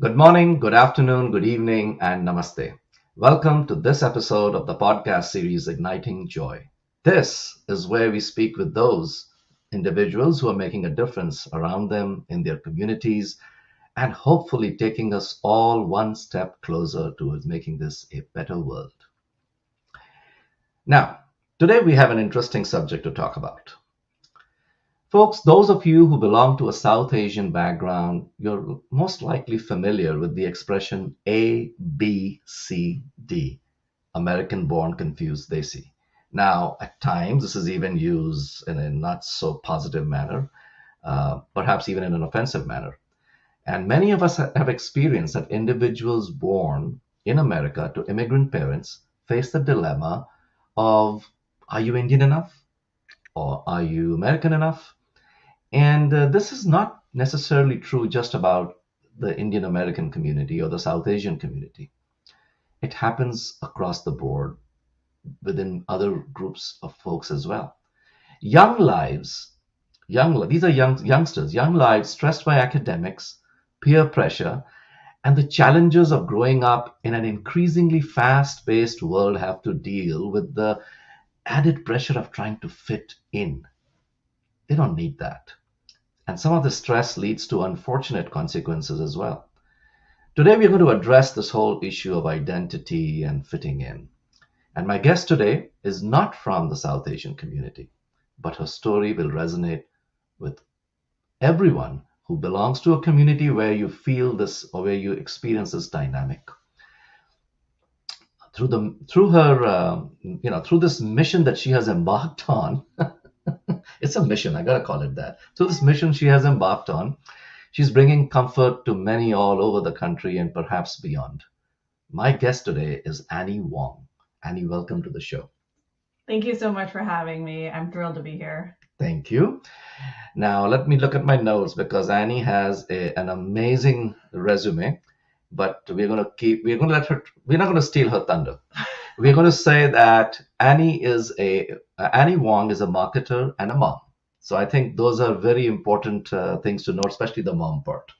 Good morning, good afternoon, good evening, and namaste. Welcome to this episode of the podcast series Igniting Joy. This is where we speak with those individuals who are making a difference around them in their communities and hopefully taking us all one step closer towards making this a better world. Now, today we have an interesting subject to talk about. Folks, those of you who belong to a South Asian background, you're most likely familiar with the expression A, B, C, D, American born confused Desi. Now, at times, this is even used in a not so positive manner, perhaps even in an offensive manner. And many of us have experienced that individuals born in America to immigrant parents face the dilemma of, are you Indian enough? Or are you American enough? And this is not necessarily true just about the Indian American community or the South Asian community. It happens across the board within other groups of folks as well. Young lives, these are youngsters, young lives stressed by academics, peer pressure, and the challenges of growing up in an increasingly fast-paced world have to deal with the added pressure of trying to fit in. They don't need that. And some of the stress leads to unfortunate consequences as well. Today, we're going to address this whole issue of identity and fitting in. And my guest today is not from the South Asian community, but her story will resonate with everyone who belongs to a community where you feel this or where you experience this dynamic. Through this mission that she has embarked on, it's a mission, I gotta call it that. Through this mission she has embarked on, she's bringing comfort to many all over the country and perhaps beyond. My guest today is Annie Wang. Annie, welcome to the show. Thank you so much for having me. I'm thrilled to be here. Thank you. Now, let me look at my notes because Annie has an amazing resume, but we're not going to steal her thunder. We're going to say that Annie Wang is a marketer and a mom. So I think those are very important things to note, especially the mom part.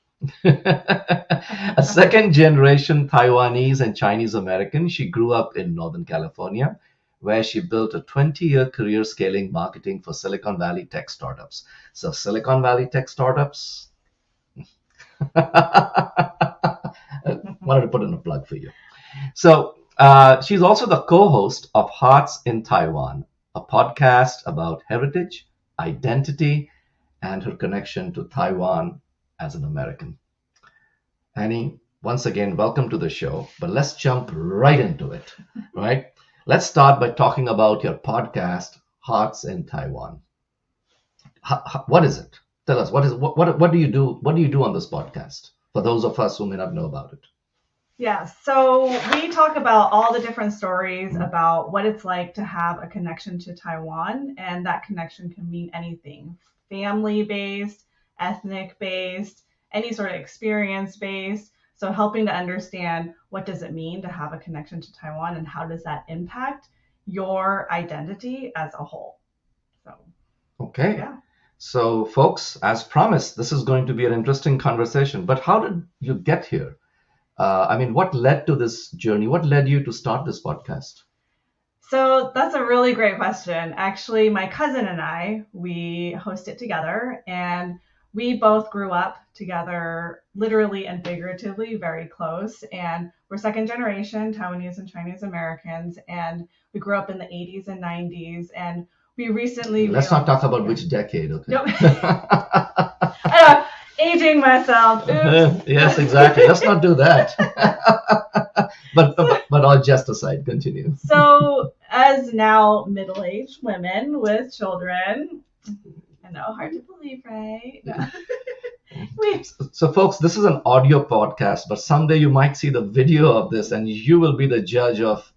A second generation Taiwanese and Chinese American, she grew up in Northern California, where she built a 20-year career scaling marketing for Silicon Valley tech startups. So, Silicon Valley tech startups, wanted to put in a plug for you. So, she's also the co host of Hearts in Taiwan, a podcast about heritage, identity, and her connection to Taiwan as an American. Annie, once again, welcome to the show, but let's jump right into it, right? Let's start by talking about your podcast, Hearts in Taiwan. What is it? Tell us, what do you do? What do you do on this podcast for those of us who may not know about it? Yeah, so we talk about all the different stories about what it's like to have a connection to Taiwan, and that connection can mean anything family based, ethnic based, any sort of experience based. So, helping to understand what does it mean to have a connection to Taiwan and how does that impact your identity as a whole. So, Okay. yeah. So, folks, as promised, this is going to be an interesting conversation. But how did you get here? What led to this journey? What led you to start this podcast? So that's a really great question. Actually, my cousin and I, we host it together, and we both grew up together, literally and figuratively, very close. And we're second generation Taiwanese and Chinese Americans, and we grew up in the 80s and 90s. And we recently Let's not talk about which decade, okay? Nope. Aging myself. Oops. Yes, exactly. Let's not do that. but all jest aside, continue. So, as now middle-aged women with children, I know, hard to believe, right? No. So, folks, this is an audio podcast, but someday you might see the video of this, and you will be the judge of,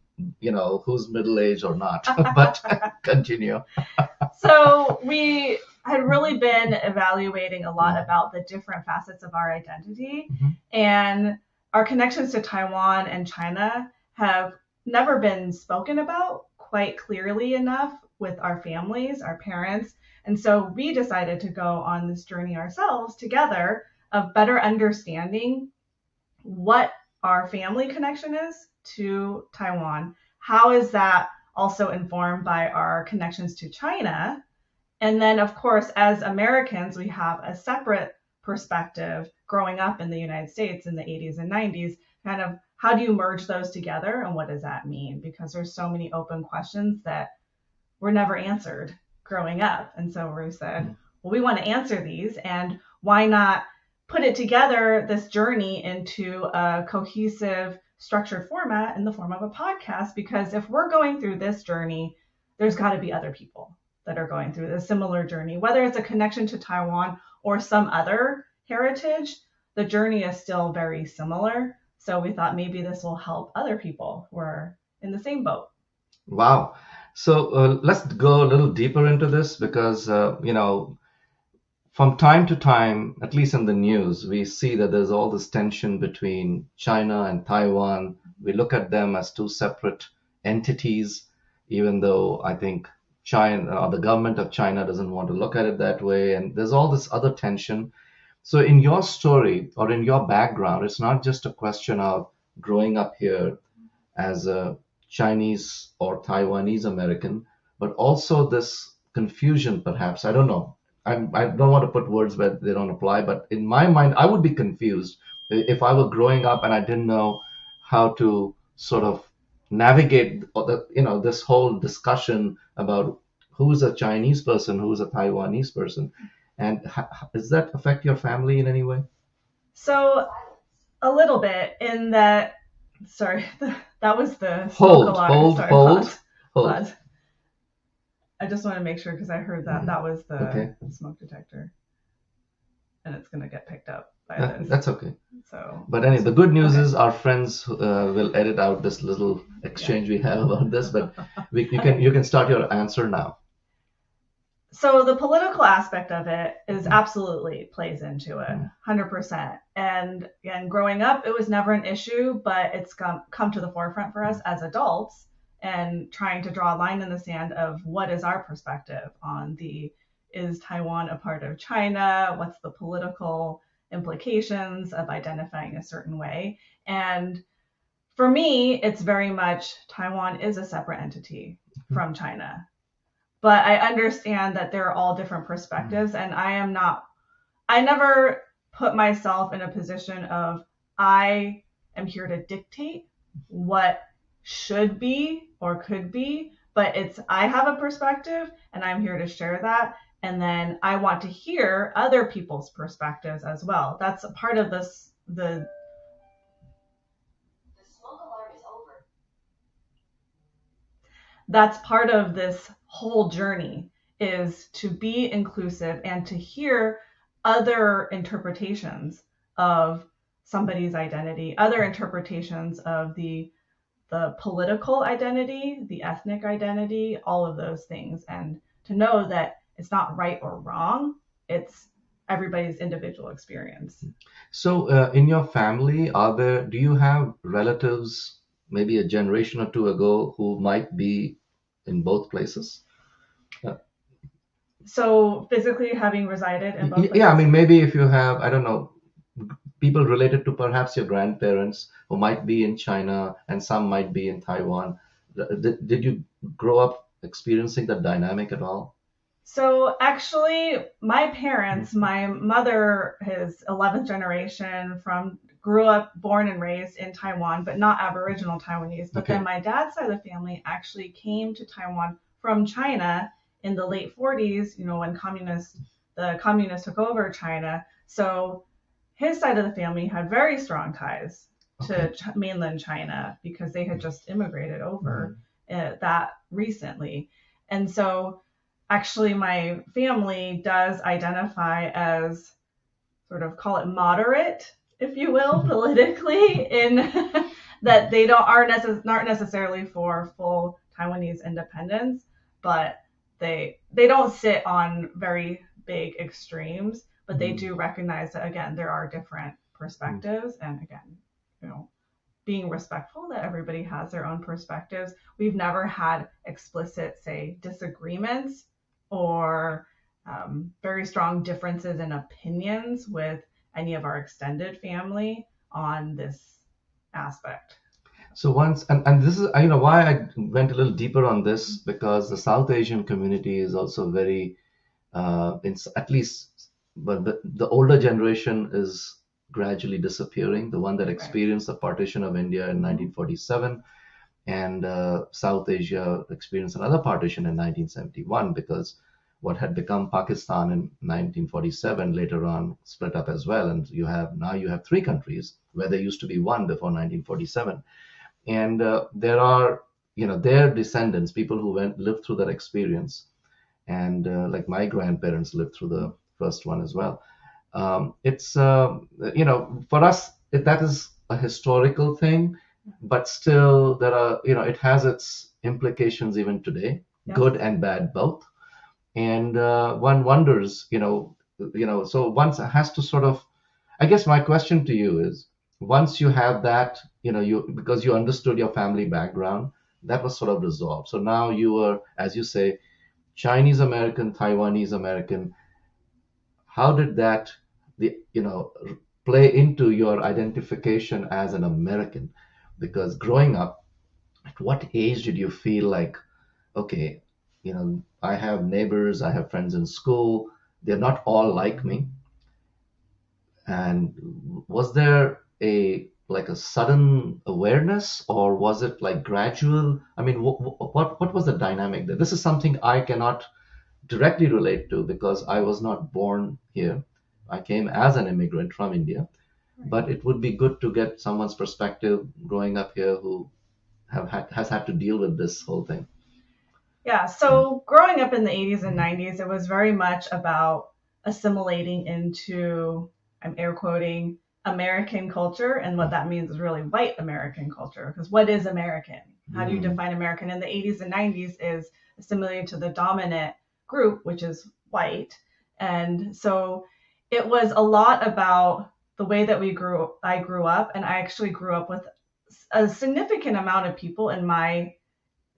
who's middle-aged or not. But continue. So we had really been evaluating a lot about the different facets of our identity, and our connections to Taiwan and China have never been spoken about quite clearly enough with our families, our parents. And so we decided to go on this journey ourselves together of better understanding what our family connection is to Taiwan. How is that also informed by our connections to China? And then, of course, as Americans, we have a separate perspective growing up in the United States in the 80s and 90s. Kind of how do you merge those together and what does that mean? Because there's so many open questions that were never answered growing up. And so we said, well, we want to answer these, and why not put it together, this journey, into a cohesive, structured format in the form of a podcast? Because if we're going through this journey, there's got to be other people that are going through a similar journey, whether it's a connection to Taiwan or some other heritage. The journey is still very similar. So we thought maybe this will help other people who are in the same boat. Wow. So let's go a little deeper into this because, from time to time, at least in the news, we see that there's all this tension between China and Taiwan. We look at them as two separate entities, even though I think China, or the government of China, doesn't want to look at it that way. And there's all this other tension. So, in your story or in your background, it's not just a question of growing up here as a Chinese or Taiwanese American, but also this confusion, perhaps. I don't know. I don't want to put words where they don't apply, but in my mind, I would be confused if I were growing up and I didn't know how to sort of navigate this whole discussion about who's a Chinese person, who's a Taiwanese person, and does that affect your family in any way? So a little bit in that, sorry, that was the smoke Hold, alarm. hold, Sorry, hold, pause, hold. pause. I just want to make sure because I heard that that was the Okay. smoke detector, and it's going to get picked up by this. That's okay. So, But anyway, the good news okay. is our friends will edit out this little exchange we have about this. But you can start your answer now. So the political aspect of it is absolutely plays into it, 100%. And growing up, it was never an issue, but it's come to the forefront for us as adults, and trying to draw a line in the sand of what is our perspective on is Taiwan a part of China? What's the political implications of identifying a certain way? And for me, it's very much Taiwan is a separate entity from China. But I understand that there are all different perspectives, and I never put myself in a position of I am here to dictate what should be or could be, but I have a perspective and I'm here to share that. And then I want to hear other people's perspectives as well. That's a part of this, the smoke alarm is over. That's part of this whole journey, is to be inclusive and to hear other interpretations of somebody's identity, other interpretations of the political identity, the ethnic identity, all of those things, and to know that it's not right or wrong. It's everybody's individual experience. So, in your family, do you have relatives, maybe a generation or two ago, who might be in both places? So physically having resided in both places? Yeah, I mean, maybe if you have, I don't know, people related to perhaps your grandparents who might be in China and some might be in Taiwan. Did you grow up experiencing that dynamic at all? So actually, my parents, my mother is 11th generation grew up, born and raised in Taiwan, but not Aboriginal Taiwanese. But then my dad's side of the family actually came to Taiwan from China in the late 40s, when the communists took over China. So his side of the family had very strong ties to mainland China because they had just immigrated over that recently. And so actually my family does identify as, sort of call it moderate, if you will, politically, in that they aren't necessarily for full Taiwanese independence, but they don't sit on very big extremes, but they do recognize that, again, there are different perspectives, and again, being respectful that everybody has their own perspectives. We've never had explicit, say, disagreements or very strong differences in opinions with any of our extended family, on this aspect. So once, and this is, why I went a little deeper on this, because the South Asian community is also very, at least, but the older generation is gradually disappearing. The one that Right. experienced the partition of India in 1947, and South Asia experienced another partition in 1971, because what had become Pakistan in 1947 later on split up as well, and you have three countries where there used to be one before 1947. And there are, their descendants, people who lived through that experience, and like my grandparents lived through the first one as well. It's for us, that is a historical thing, but still there are, it has its implications even today, Yes. good and bad both. And one wonders, so one has to sort of, I guess my question to you is, once you have that, you, because you understood your family background, that was sort of resolved. So now you are, as you say, Chinese American, Taiwanese American. How did that, play into your identification as an American? Because growing up, at what age did you feel like, okay, I have neighbors, I have friends in school, they're not all like me. And was there a sudden awareness, or was it like gradual? I mean, what was the dynamic there? This is something I cannot directly relate to, because I was not born here. I came as an immigrant from India, but it would be good to get someone's perspective growing up here who has had to deal with this whole thing. Yeah, so growing up in the 80s and 90s, it was very much about assimilating into, I'm air quoting, American culture. And what that means is really white American culture. Because what is American? How do you Mm. define American? In the 80s and 90s is assimilating to the dominant group, which is white. And so it was a lot about the way that I grew up, and I actually grew up with a significant amount of people in my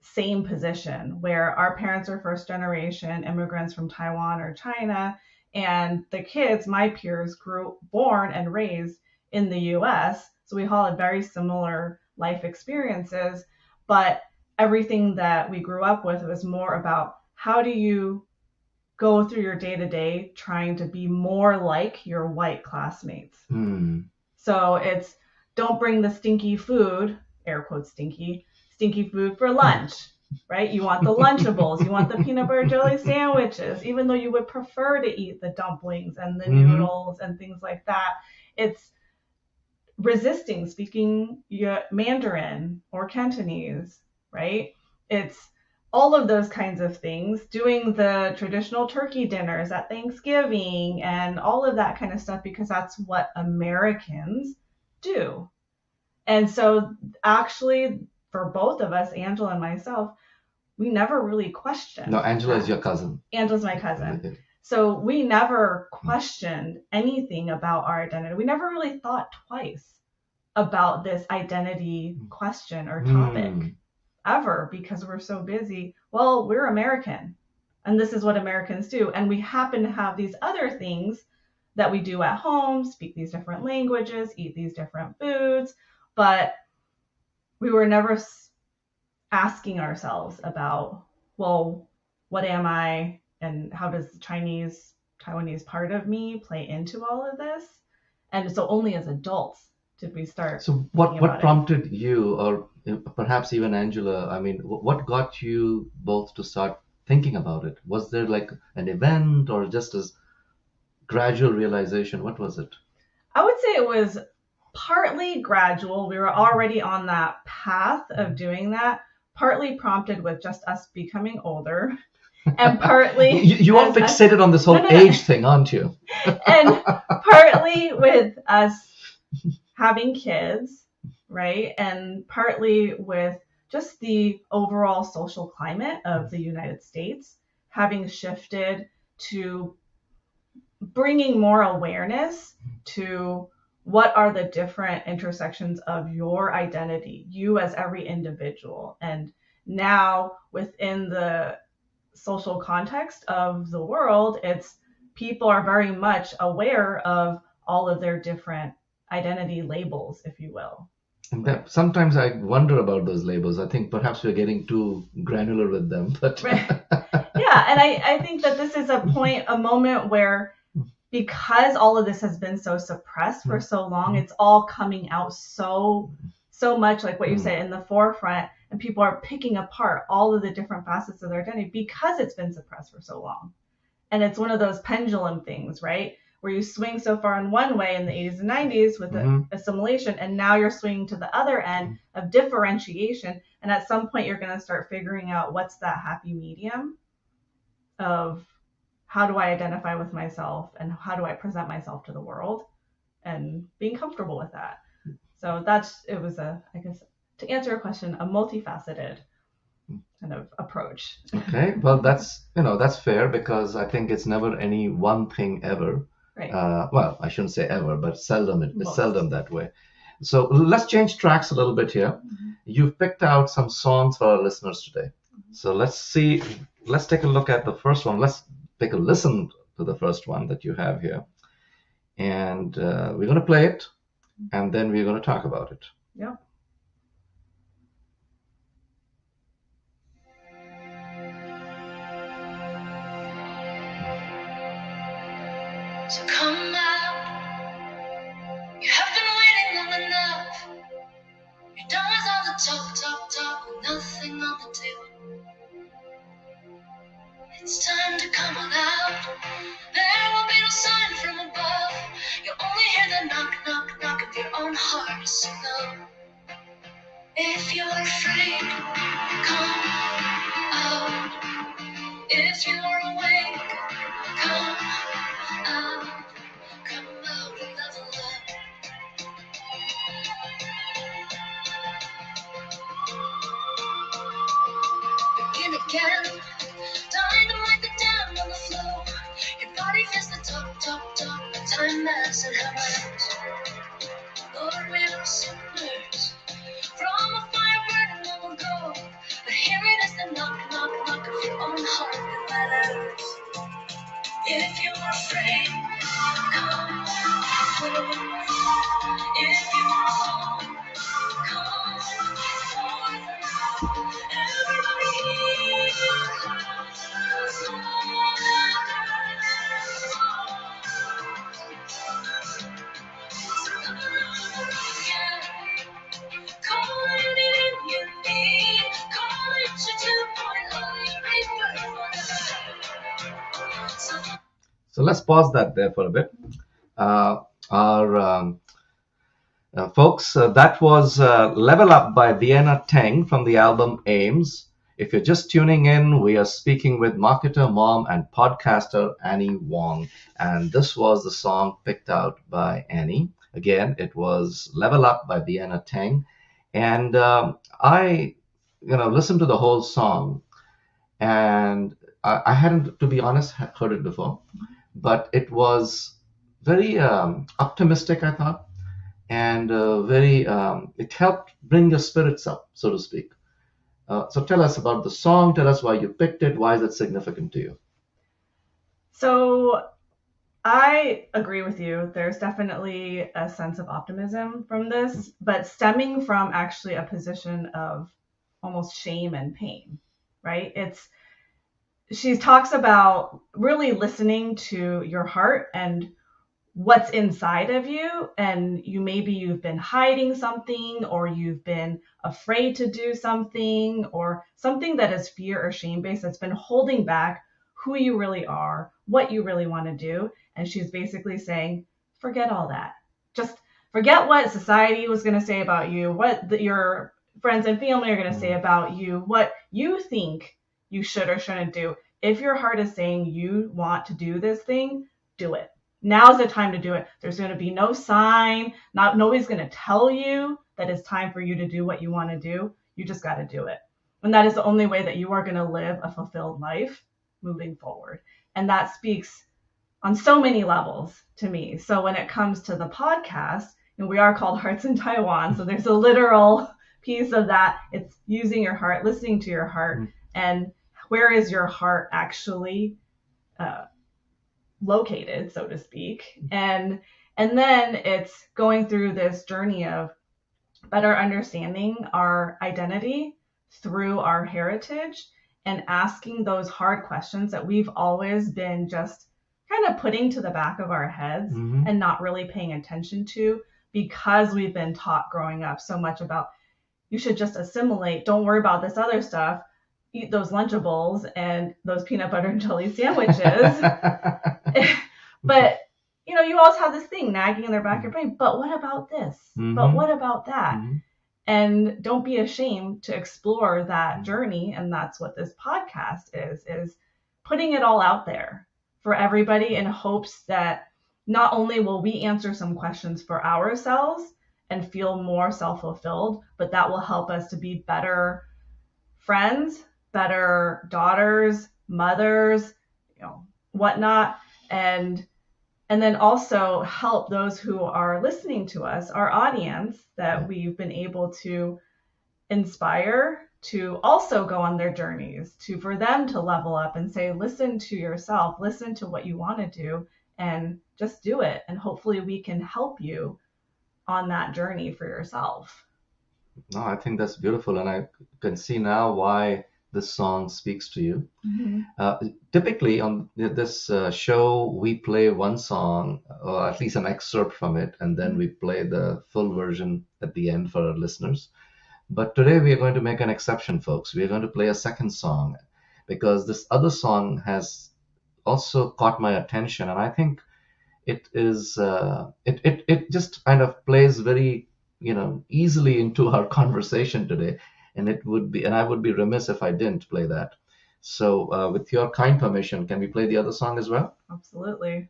same position where our parents are first generation immigrants from Taiwan or China, and the kids, my peers, born and raised in the US. So we all had very similar life experiences, but everything that we grew up with was more about how do you go through your day to day trying to be more like your white classmates. Mm. So it's don't bring the stinky food, air quotes stinky food for lunch, right? You want the Lunchables, you want the peanut butter jelly sandwiches, even though you would prefer to eat the dumplings and the noodles and things like that. It's resisting speaking Mandarin or Cantonese, right? It's all of those kinds of things, doing the traditional turkey dinners at Thanksgiving and all of that kind of stuff, because that's what Americans do. And so, actually, for both of us, Angela and myself, we never really questioned. No, Angela is that. your cousin. Angela's my cousin. So we never questioned anything about our identity. We never really thought twice about this identity question or topic ever, because we're so busy. Well, we're American, and this is what Americans do. And we happen to have these other things that we do at home, speak these different languages, eat these different foods, but we were never asking ourselves about, well, what am I, and how does the Taiwanese part of me play into all of this? And so only as adults did we start. So what prompted you, or perhaps even Angela? I mean, what got you both to start thinking about it? Was there like an event, or just a gradual realization? What was it? I would say it was partly gradual. We were already on that path of doing that, partly prompted with just us becoming older, and partly you are fixated on this whole age thing, aren't you? And partly with us having kids, right? And partly with just the overall social climate of the United States having shifted to bringing more awareness to what are the different intersections of your identity, you as every individual. And now within the social context of the world, it's people are very much aware of all of their different identity labels, if you will. And sometimes I wonder about those labels. I think perhaps we're getting too granular with them. But Right. Yeah, and I think that this is a moment where, because all of this has been so suppressed for so long, it's all coming out so much, like what you said, in the forefront, and people are picking apart all of the different facets of their identity because it's been suppressed for so long. And it's one of those pendulum things, right? Where you swing so far in one way in the 80s and 90s with the assimilation, and now you're swinging to the other end of differentiation. And at some point, you're going to start figuring out what's that happy medium of how do I identify with myself and how do I present myself to the world, and being comfortable with that. So it was I guess, to answer your question, a multifaceted kind of approach. Okay, well, that's fair, because I think it's never any one thing ever. Right. Well, I shouldn't say ever, but it's seldom that way. So let's change tracks a little bit here. You've picked out some songs for our listeners today. So let's take a look at the first one. Let's take a listen to the first one that you have here. And we're going to play it, and then we're going to talk about it. Yeah. So come out, you have been waiting long enough. You're done with all the talk, with nothing on the table. It's time to come on out. There will be no sign from above. You'll only hear the knock of your own heart. So know, if you're afraid, come out. If you're awake, come out. Come out and level up. Begin again. Dynamite the dam on the flow. Your body feels the talk. The time hasn't hammers. Lord, we are sinners. From a fire burning long ago. But here it is, the knock of your own heart that matters. If you're afraid, come forth. If you're alone, come forth. Everybody call anything you need. Call it your 2.0, your rebirth, whatever. So let's pause that there for a bit. Folks, that was Level Up by Vienna Teng from the album Ames. If you're just tuning in, we are speaking with marketer, mom, and podcaster Annie Wang. And this was the song picked out by Annie. Again, it was Level Up by Vienna Teng. And I listened to the whole song. And I hadn't, to be honest, heard it before. But it was very optimistic, I thought. And it helped bring your spirits up, so to speak. So tell us about the song. Tell us why you picked it. Why is it significant to you? So I agree with you. There's definitely a sense of optimism from this, but stemming from actually a position of almost shame and pain, right? She talks about really listening to your heart and what's inside of you, and you've been hiding something, or you've been afraid to do something, or something that is fear or shame based that's been holding back who you really are, what you really want to do. And she's basically saying, forget all that. Just forget what society was going to say about you, what your friends and family are going to say about you, what you think you should or shouldn't do. If your heart is saying you want to do this thing, do it. Now's the time to do it. There's going to be no sign. Nobody's going to tell you that it's time for you to do what you want to do. You just got to do it. And that is the only way that you are going to live a fulfilled life moving forward. And that speaks on so many levels to me. So when it comes to the podcast, we are called Hearts in Taiwan. So there's a literal piece of that. It's using your heart, listening to your heart, and where is your heart actually located, so to speak. And And then it's going through this journey of better understanding our identity through our heritage and asking those hard questions that we've always been just kind of putting to the back of our heads and not really paying attention to, because we've been taught growing up so much about you should just assimilate, don't worry about this other stuff, eat those Lunchables and those peanut butter and jelly sandwiches. But you always have this thing nagging in their back of your brain, but what about this? But what about that? And don't be ashamed to explore that journey. And that's what this podcast is putting it all out there for everybody in hopes that not only will we answer some questions for ourselves and feel more self-fulfilled, but that will help us to be better friends, better daughters, mothers, whatnot. And then also help those who are listening to us, our audience, that we've been able to inspire to also go on their journeys, for them to level up and say, listen to yourself, listen to what you want to do, and just do it. And hopefully we can help you on that journey for yourself. No, I think that's beautiful. And I can see now why this song speaks to you. Typically on this show, we play one song, or at least an excerpt from it, and then we play the full version at the end for our listeners. But today we are going to make an exception, folks. We are going to play a second song because this other song has also caught my attention, and I think it is it just kind of plays very easily into our conversation today. And I would be remiss if I didn't play that. So with your kind permission, can we play the other song as well? Absolutely.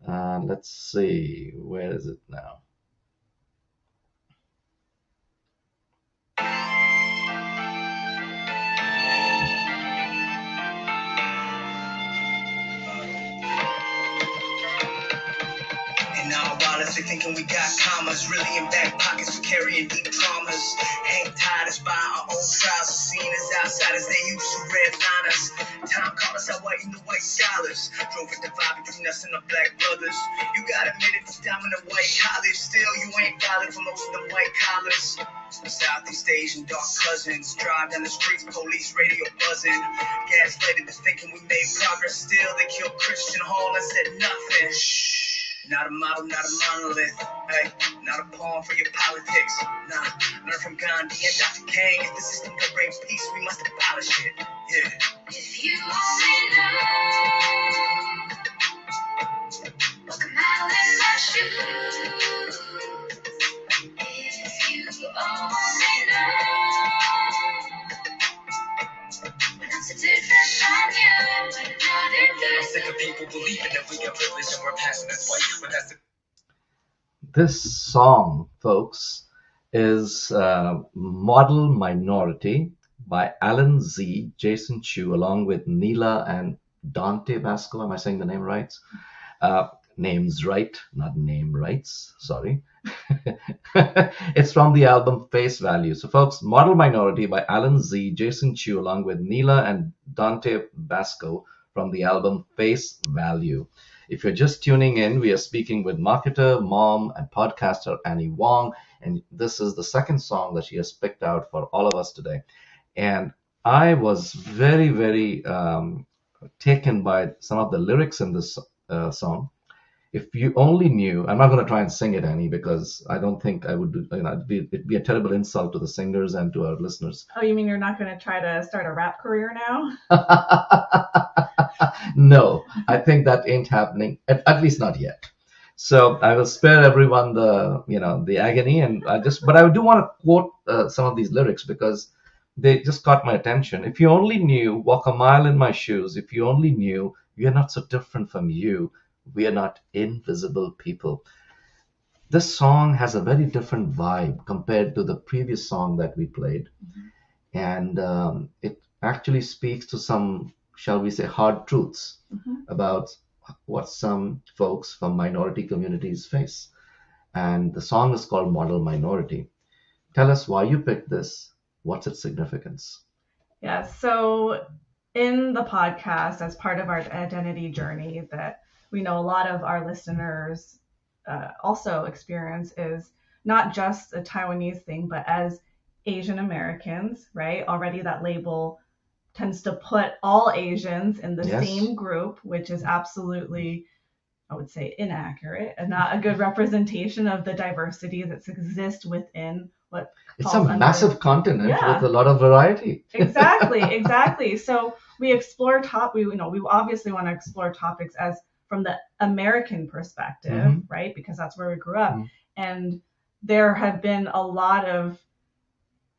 Let's see, where is it now? Honestly thinking we got commas, really in back pockets for carrying deep traumas. Hang tied us by our own trials, seen as outsiders, they used to redline us. Time caught us out white in the white scholars, drove it the vibe between us and the black brothers. You gotta admit it, it's dominant white college, still you ain't valid for most of them white collars. Southeast Asian dark cousins, drive down the streets, police radio buzzing. Gaslighted to thinking we made progress, still they killed Christian Hall and said nothing. Not a model, not a monolith. Hey, not a pawn for your politics. Nah, learn from Gandhi and Dr. King. If the system can bring peace, we must abolish it. Yeah. If you only knew what come out in my shoes. If you only know when I'm so different from you. I'm sick of people believing that we got privilege and we're passing this way, but that's This song, folks, is Model Minority by Alan Z, Jason Chu, along with Neela and Dante Basco. Am I saying the name right? Names right, not name rights. Sorry. It's from the album Face Value. So, folks, Model Minority by Alan Z, Jason Chu, along with Neela and Dante Basco from the album Face Value. If you're just tuning in, we are speaking with marketer, mom, and podcaster Annie Wang, and this is the second song that she has picked out for all of us today. And I was very, very taken by some of the lyrics in this song. If you only knew, I'm not going to try and sing it, Annie, because I don't think I would do, it'd be a terrible insult to the singers and to our listeners. Oh, you mean you're not going to try to start a rap career now? No, I think that ain't happening, at least not yet. So I will spare everyone the agony, and but I do want to quote some of these lyrics because they just caught my attention. If you only knew, walk a mile in my shoes. If you only knew, we are not so different from you. We are not invisible people. This song has a very different vibe compared to the previous song that we played. And it actually speaks to some, shall we say, hard truths about what some folks from minority communities face. And the song is called Model Minority. Tell us why you picked this. What's its significance? Yeah, so in the podcast, as part of our identity journey, that we know a lot of our listeners also experience is not just a Taiwanese thing, but as Asian Americans, right? Already that label tends to put all Asians in the Yes. same group, which is absolutely, I would say, inaccurate and not a good representation of the diversity that exists within what It's falls a massive continent Yeah. with a lot of variety. Exactly. So we explore we obviously want to explore topics as from the American perspective, right? Because that's where we grew up. And there have been a lot of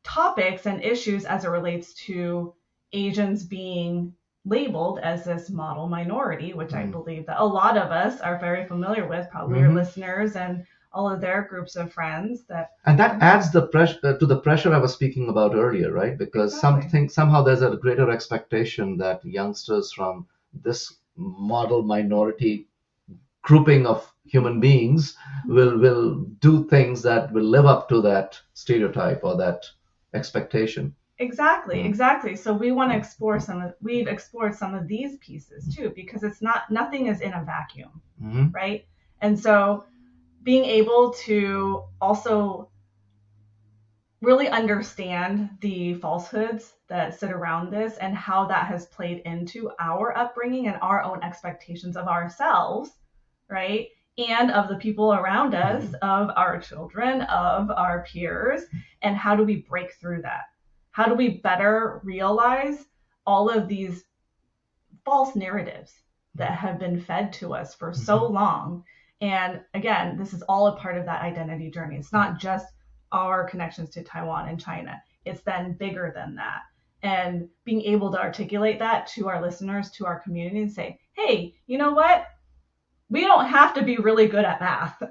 topics and issues as it relates to Asians being labeled as this model minority, which I believe that a lot of us are very familiar with, probably your listeners and all of their groups of friends. And that adds the pressure to the pressure I was speaking about earlier, right? Because somehow there's a greater expectation that youngsters from this model minority grouping of human beings will do things that will live up to that stereotype or that expectation. Exactly. So we want to explore we've explored some of these pieces too, because nothing is in a vacuum, right? And so being able to also really understand the falsehoods that sit around this and how that has played into our upbringing and our own expectations of ourselves, right? And of the people around us, of our children, of our peers, and how do we break through that? How do we better realize all of these false narratives that have been fed to us for so long? And again, this is all a part of that identity journey. It's not just our connections to Taiwan and China. It's then bigger than that. And being able to articulate that to our listeners, to our community, and say, hey, you know what? We don't have to be really good at math.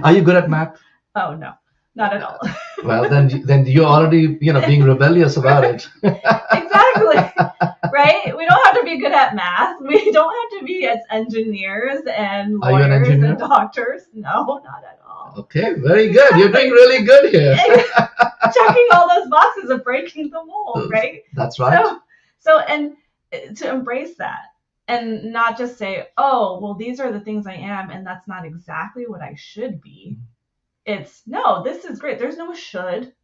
Are you good at math? Oh, no, not at all. Well, then you're already, being rebellious about it. Exactly. Right? We don't have to be good at math. We don't have to be as engineers and Are you an lawyers engineer? and doctors. No, not at all. Okay, very good. You're doing really good here. Checking all those boxes of breaking the mold, right? That's right. So and to embrace that and not just say, oh, well, these are the things I am, and that's not exactly what I should be. It's, no, this is great. There's no should.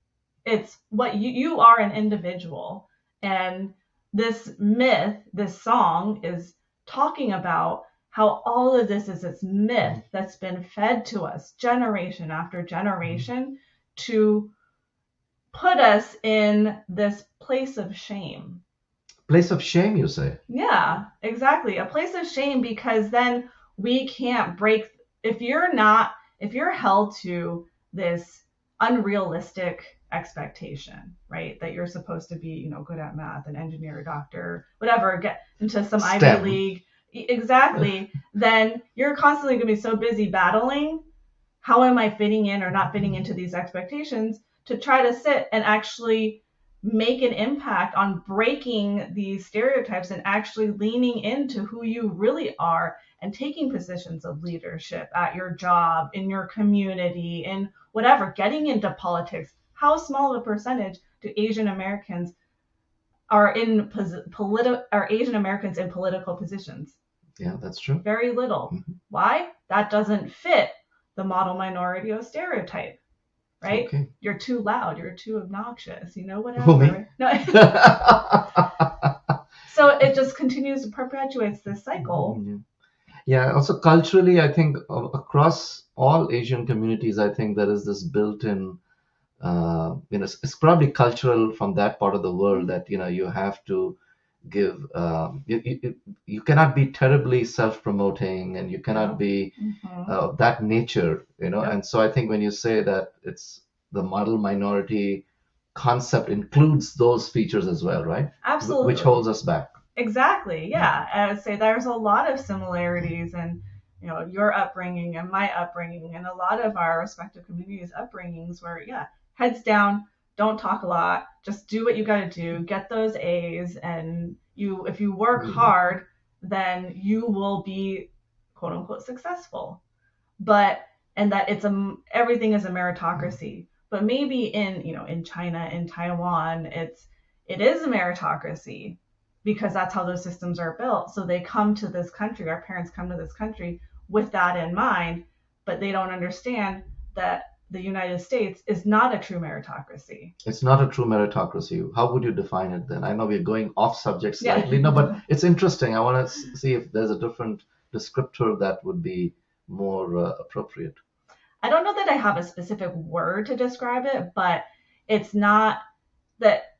It's what you are, an individual. And this myth, this song is talking about how all of this is this myth that's been fed to us generation after generation to put us in this place of shame. Place of shame, you say? Yeah, exactly. A place of shame, because then we can't break. If you're held to this unrealistic expectation, right, that you're supposed to be, good at math, an engineer, doctor, whatever, get into some STEM. Ivy League, exactly, then you're constantly going to be so busy battling, how am I fitting in or not fitting into these expectations, to try to sit and actually make an impact on breaking these stereotypes and actually leaning into who you really are and taking positions of leadership at your job, in your community, in whatever, getting into politics. How small of a percentage do Asian Americans are Asian Americans in political positions? Yeah, that's true. Very little. Why? That doesn't fit the model minority or stereotype. Right? Okay. You're too loud. You're too obnoxious. Whatever. Who, me? No. So it just continues to perpetuate this cycle. Yeah. Also, culturally, I think across all Asian communities, I think there is this built-in, it's probably cultural from that part of the world that you have to give. You cannot be terribly self-promoting, and you cannot be that nature, Yep. And so I think when you say that it's the model minority concept includes those features as well, right? Absolutely. Which holds us back. Exactly. Yeah. I would say there's a lot of similarities in, your upbringing and my upbringing and a lot of our respective communities' upbringings where, heads down, don't talk a lot, just do what you got to do, get those A's, and if you work hard, then you will be quote unquote successful. And that everything is a meritocracy. But maybe in China, in Taiwan, it is a meritocracy because that's how those systems are built. So they come to this country, our parents come to this country with that in mind, but they don't understand that the United States is not a true meritocracy. It's not a true meritocracy. How would you define it then? I know we're going off subject Yeah. slightly, no, but it's interesting. I want to see if there's a different descriptor that would be more appropriate. I don't know that I have a specific word to describe it, but it's not that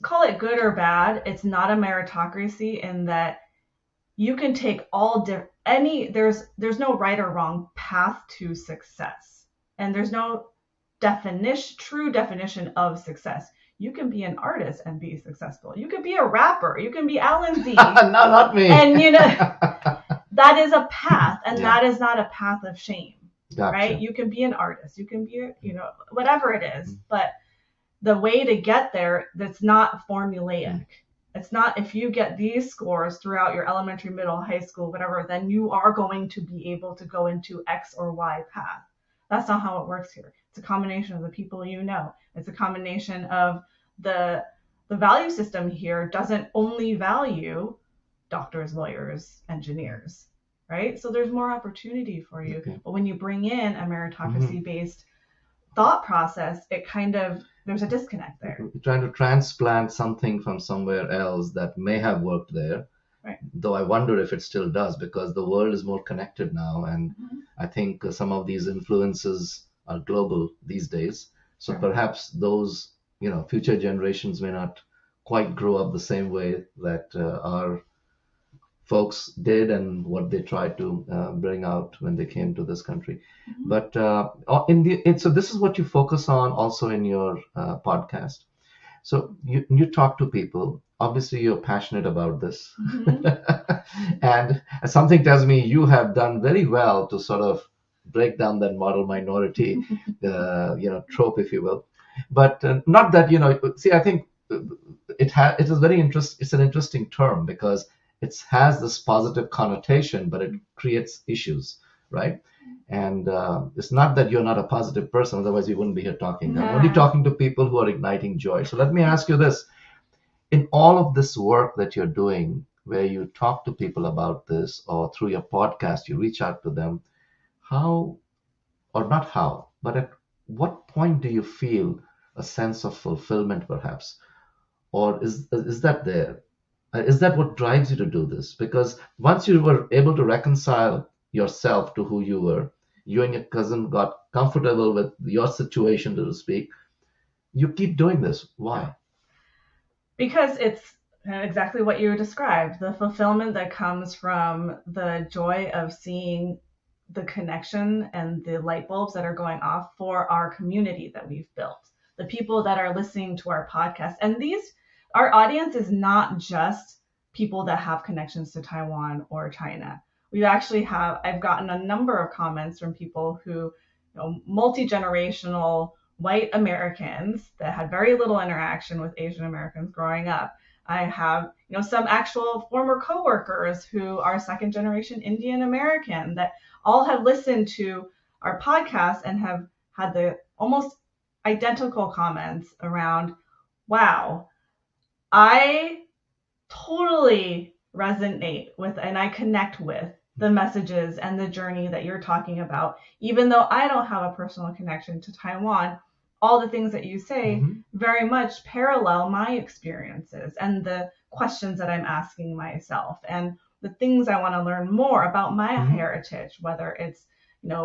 call it good or bad. It's not a meritocracy in that you can take there's no right or wrong path to success, and there's no true definition of success. You can be an artist and be successful. You can be a rapper. You can be Alan Z. No, not me. And that is a path, and that is not a path of shame. Gotcha. Right? You can be an artist. You can be, whatever it is. But the way to get there, that's not formulaic. It's not if you get these scores throughout your elementary, middle, high school, whatever, then you are going to be able to go into X or Y path. That's not how it works here. It's a combination of the people you know. It's a combination of the value system here doesn't only value doctors, lawyers, engineers, right? So there's more opportunity for you. Okay. But when you bring in a meritocracy-based thought process, there's a disconnect there. You're trying to transplant something from somewhere else that may have worked there. Right. Though I wonder if it still does, because the world is more connected now, and I think some of these influences are global these days. So perhaps those, future generations may not quite grow up the same way that our folks did and what they tried to bring out when they came to this country. But so this is what you focus on also in your podcast. So you talk to people. Obviously, you're passionate about this. And something tells me you have done very well to sort of break down that model minority, trope, if you will. But not that, I think it is very interesting. It's an interesting term because it has this positive connotation, but it creates issues, right? And it's not that you're not a positive person, otherwise we wouldn't be here talking. I'm only talking to people who are igniting joy. So let me ask you this. In all of this work that you're doing, where you talk to people about this, or through your podcast, you reach out to them, but at what point do you feel a sense of fulfillment, perhaps? Or is that there? Is that what drives you to do this? Because once you were able to reconcile yourself to who you were, you and your cousin got comfortable with your situation, so to speak, you keep doing this. Why? Because it's exactly what you described, the fulfillment that comes from the joy of seeing the connection and the light bulbs that are going off for our community that we've built, the people that are listening to our podcast. And our audience is not just people that have connections to Taiwan or China. I've gotten a number of comments from people who, multi-generational white Americans that had very little interaction with Asian Americans growing up. I have, some actual former coworkers who are second generation Indian American that all have listened to our podcast and have had the almost identical comments around, wow, I totally resonate with and I connect with the messages and the journey that you're talking about. Even though I don't have a personal connection to Taiwan, all the things that you say very much parallel my experiences and the questions that I'm asking myself and the things I want to learn more about my heritage, whether it's,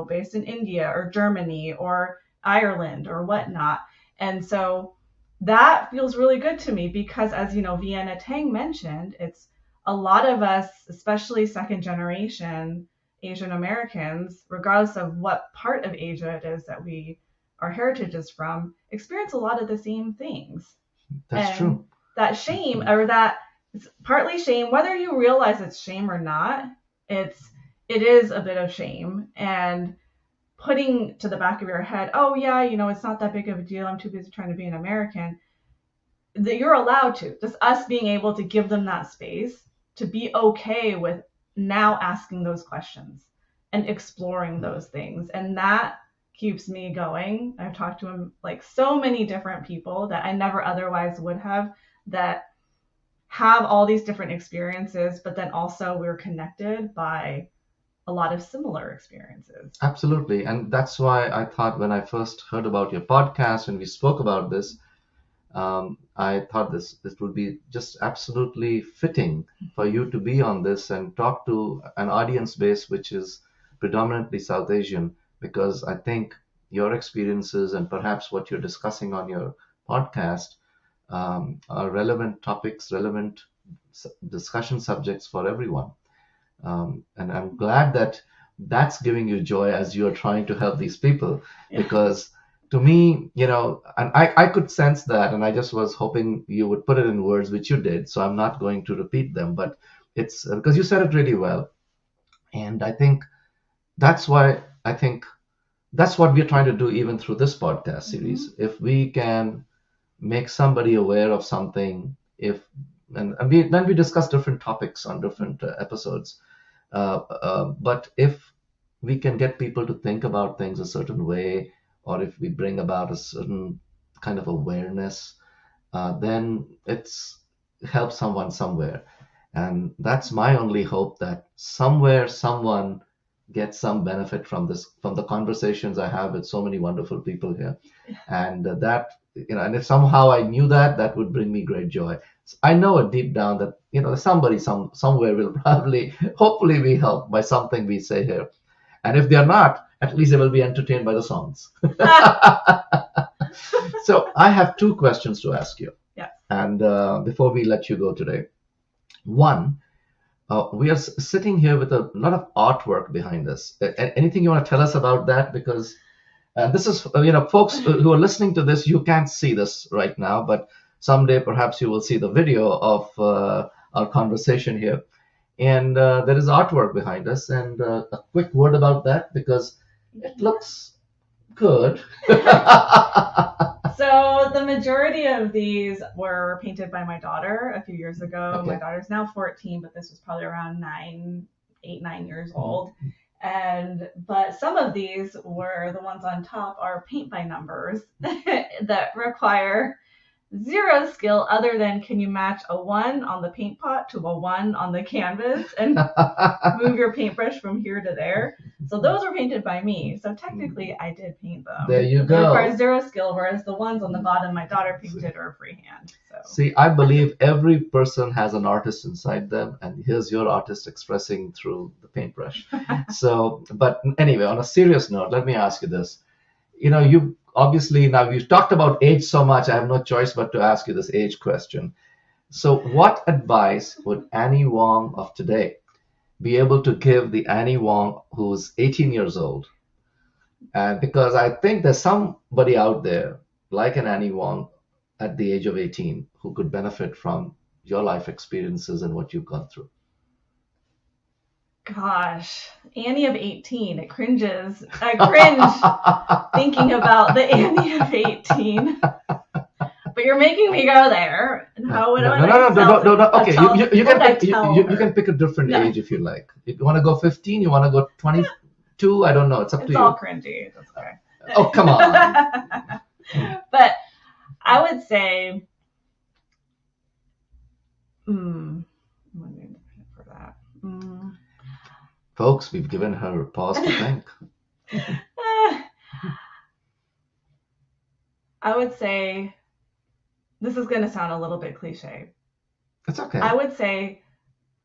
based in India or Germany or Ireland or whatnot. And so that feels really good to me because, as Vienna Tang mentioned, it's a lot of us, especially second generation Asian Americans, regardless of what part of Asia it is that our heritage is from, experience a lot of the same things. That's true. That shame, or that it's partly shame, whether you realize it's shame or not, it is a bit of shame. And putting to the back of your head, oh yeah, it's not that big of a deal. I'm too busy trying to be an American. That you're allowed to. Just us being able to give them that space to be okay with now asking those questions and exploring those things. And that keeps me going. I've talked to so many different people that I never otherwise would have, that have all these different experiences, but then also we're connected by a lot of similar experiences. Absolutely. And that's why I thought when I first heard about your podcast and we spoke about this, I thought this would be just absolutely fitting for you to be on this and talk to an audience base which is predominantly South Asian, because I think your experiences and perhaps what you're discussing on your podcast are relevant topics, relevant discussion subjects for everyone. And I'm glad that that's giving you joy as you're trying to help these people, Yeah. because to me, and I could sense that, and I just was hoping you would put it in words, which you did. So I'm not going to repeat them, but it's because you said it really well. And I think that's why I think that's what we're trying to do even through this podcast series. If we can make somebody aware of something, then we discuss different topics on different episodes. But if we can get people to think about things a certain way, or if we bring about a certain kind of awareness, then it's helps someone somewhere. And that's my only hope, that somewhere someone gets some benefit from this, from the conversations I have with so many wonderful people here. And that, and if somehow I knew that, that would bring me great joy. I know it deep down that, somebody somewhere will probably, hopefully be helped by something we say here. And if they're not, at least they will be entertained by the songs. So I have two questions to ask you. Yeah. And before we let you go today, one, we are sitting here with a lot of artwork behind us. Anything you want to tell us about that? Because this is, folks who are listening to this, you can't see this right now, but someday perhaps you will see the video of our conversation here. And there is artwork behind us. And a quick word about that, because it looks good. So the majority of these were painted by my daughter a few years ago. Okay. My daughter's now 14, but this was probably around 9 years old. But some of these were, the ones on top are paint by numbers that require zero skill other than, can you match a 1 on the paint pot to a 1 on the canvas and move your paintbrush from here to there. So those were painted by me. So technically I did paint them. There you It go. requires zero skill, whereas the ones on the bottom my daughter painted are freehand. So See, I believe every person has an artist inside them, and here's your artist expressing through the paintbrush. So, but anyway, on a serious note, let me ask you this. You obviously, now we've talked about age so much, I have no choice but to ask you this age question. So what advice would Annie Wang of today be able to give the Annie Wang who's 18 years old? And because I think there's somebody out there like an Annie Wang at the age of 18 who could benefit from your life experiences and what you've gone through. gosh, Annie of 18, it cringes. I cringe thinking about the Annie of 18. But you're making me go there. And how would I No. Okay, you can her? pick a different No. age if you like. If you want to go 15, you want to go 22, I don't know. It's up to It's you. all cringy. That's okay. Oh, come on. But I would say, I'm going to for that. Folks, we've given her a pause to think. I would say, this is going to sound a little bit cliche. It's okay. I would say,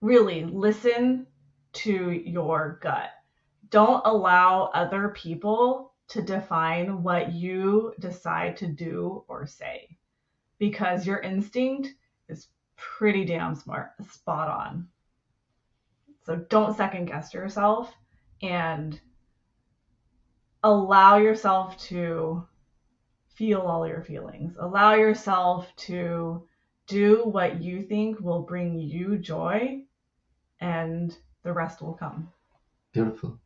really listen to your gut. Don't allow other people to define what you decide to do or say, because your instinct is pretty damn spot on. So don't second guess yourself and allow yourself to feel all your feelings. Allow yourself to do what you think will bring you joy, and the rest will come. Beautiful.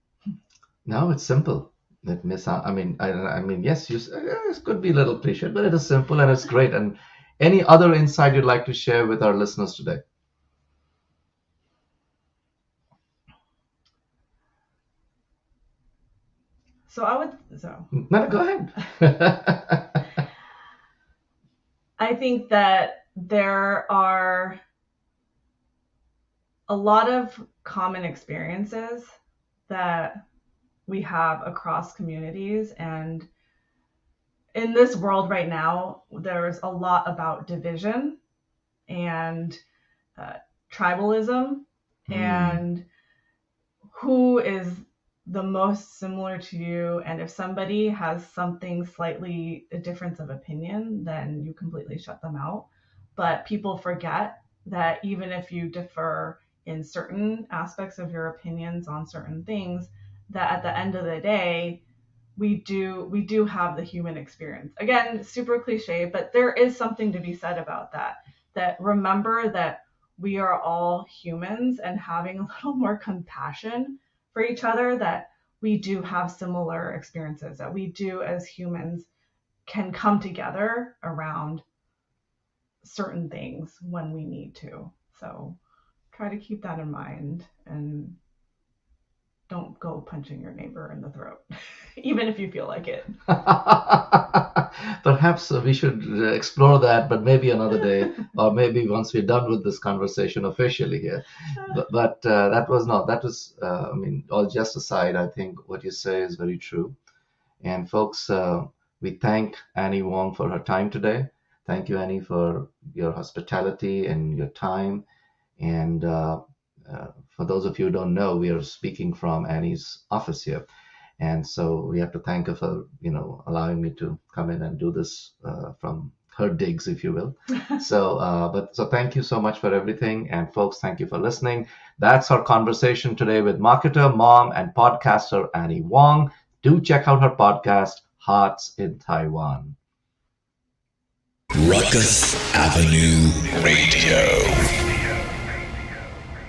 No, it's simple. I mean, yes, it could be a little cliche, but it is simple and it's great. And any other insight you'd like to share with our listeners today? No, go ahead. I think that there are a lot of common experiences that we have across communities. And in this world right now, there's a lot about division and tribalism and who is the most similar to you. And if somebody has something slightly a difference of opinion, then you completely shut them out. But people forget that even if you differ in certain aspects of your opinions on certain things, that at the end of the day, we do have the human experience. Again, super cliche, but there is something to be said about that. That remember that we are all humans, and having a little more compassion for each other, that we do have similar experiences, that we do as humans can come together around certain things when we need to. So try to keep that in mind and don't go punching your neighbor in the throat, even if you feel like it. Perhaps we should explore that, but maybe another day, or maybe once we're done with this conversation officially here. But that was, I mean, all just aside, I think what you say is very true. And folks, we thank Annie Wang for her time today. Thank you, Annie, for your hospitality and your time. And for those of you who don't know, we are speaking from Annie's office here. And so we have to thank her for, allowing me to come in and do this from her digs, if you will. So thank you so much for everything. And folks, thank you for listening. That's our conversation today with marketer, mom, and podcaster Annie Wang. Do check out her podcast, Hearts in Taiwan. Ruckus Avenue Radio.